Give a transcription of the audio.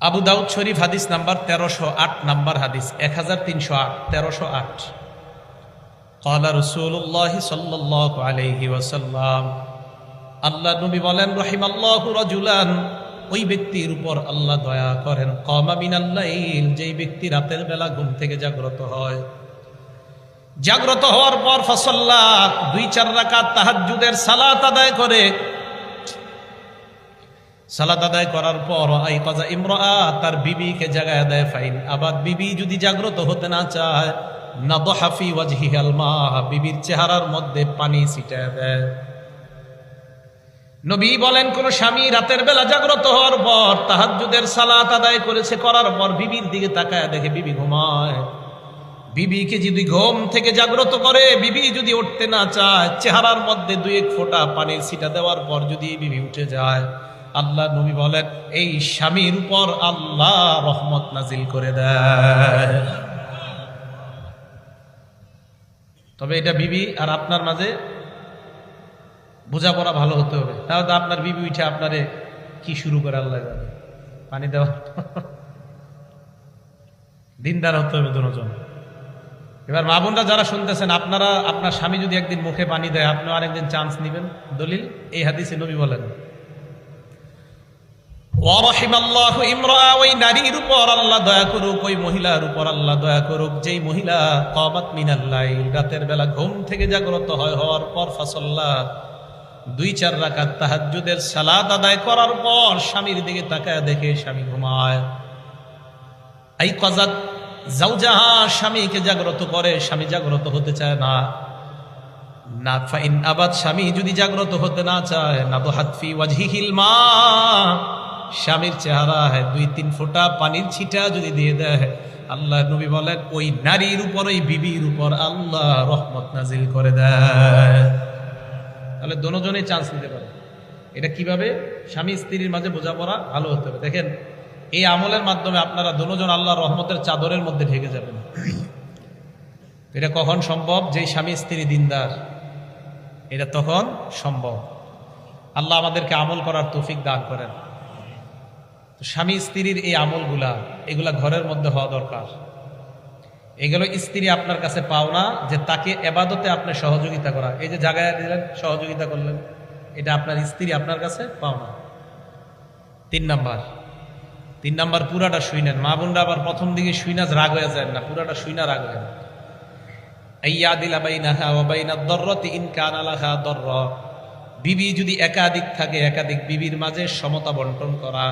আবু দাউদ শরীফ হাদিস number 1308 number হাদিস 1308 1308 ক্বালা রাসূলুল্লাহ সাল্লাল্লাহু আলাইহি ওয়াসাল্লাম, আল্লাহ নবী বলেন, রাহিমাল্লাহু রাজুলান, ওই ব্যক্তির উপর আল্লাহ দয়া করেন, কামা মিনাল লাইল, যেই ব্যক্তি রাতের বেলা ঘুম থেকে জাগ্রত হয়, জাগ্রত হওয়ার পর ফাসাল্লা, 2-4 রাকাত তাহাজ্জুদের সালাত আদায় করে, সালাত আদায় করার পর আইকাজা ইমরাআ, তার বিবিকে জাগায় দেয়, ফাইন আবার বিবি যদি জাগ্রত হতে না চায়, নাদহা ফি ওয়াজহিল মা, বিবির চেহারার মধ্যে পানি ছিটায় দেয়। নবী বলেন, কোন স্বামী রাতের বেলা জাগ্রত হওয়ার পর তাহাজ্জুদের সালাত আদায় করেছে, করার পর বিবির দিকে তাকায় দেখে বিবি ঘুমায়, বিবিকে যদি ঘুম থেকে জাগ্রত করে, বিবি যদি উঠতে না চায়, চেহারার মধ্যে 2-1 ফোঁটা পানির ছিটা দেওয়ার পর যদি বিবি উঠে যায়, আল্লাহ নবী বলেন, এই স্বামীর উপর আল্লাহ রহমত নাজিল করে দেয়। তবে এটা বিবি আর আপনার মাঝে বোঝাপড়া ভালো হতে হবে, তাহলে তো আপনার বিবি উঠে আপনারে কি শুরু করে আল্লাহ জানে, পানি দেওয়া। দিনদার হতে হবে দুজন। এবার মা বোনরা যারা শুনতেছেন, আপনারা আপনার স্বামী যদি একদিন মুখে পানি দেয়, আপনি আরেকদিন চান্স নিবেন। দলিল এই হাদিসে নবী বলেন, ওয়ারাহিমাল্লাহু ইমরাআ, ওই নারীর উপর আল্লাহ দয়া করুক, ওই মহিলার উপর আল্লাহ দয়া করুক, যেই মহিলা কামাত মিনাল লাইল, রাতের বেলা ঘুম থেকে জাগ্রত হওয়ার পর ফাসাল্লা, 2-4 রাকাত তাহাজ্জুদের সালাত আদায় করার পর স্বামীর দিকে তাকায় দেখে স্বামী ঘুমায়, আইকাজাত জাওজাহা, স্বামীকে জাগ্রত করে, স্বামী জাগ্রত হতে চায় না, না ফাইন আবাদ, স্বামী যদি জাগ্রত হতে না চায়, নাদহাত ফি ওয়াজহিল মা, স্বামীর চেহারায় 2-3 ফোঁটা পানির ছিটা যদি দিয়ে দেয়, আল্লাহ নবী বলেন, ওই নারীর উপর, ওই বিবির উপর আল্লাহ রহমত নাজিল করে দেয়। তাহলে দুজনেই চান্স নিতে পারে। এটা কিভাবে? স্বামী স্ত্রীর মাঝে বোঝাপড়া ভালো হতে হবে। দেখেন, এই আমলের মাধ্যমে আপনারা দুজন আল্লাহর রহমতের চাদরের মধ্যে ঢেকে যাবেন। এটা কখন সম্ভব? যেই স্বামী স্ত্রী দিনদার, এটা তখন সম্ভব। আল্লাহ আমাদেরকে আমল করার তৌফিক দান করেন। স্বামী স্ত্রীর এই আমলগুলা, এগুলা ঘরের মধ্যে হওয়া দরকার। এগুলো স্ত্রী আপনার কাছে পাওনা, যে তাকে এবাদতে আপনি সহযোগিতা করা, এই যে জায়গায় দিলেন, সহযোগিতা করলেন, এটা আপনার স্ত্রী আপনার কাছে পাওনা। 3 নাম্বার পুরাটা শুইনেন। মা বোনরা আবার প্রথম দিকে শুইনা রাগ হয়ে যায় না, পুরাটা শুইনা রাগ হয় না। আইয়াদিলা বাইনাহা ওয়া বাইনাদ দাররাতি ইন কানা লাহা দাররা, বিবি যদি একাধিক থাকে, একাধিক বিবির মাঝে সমতা বন্টন করা।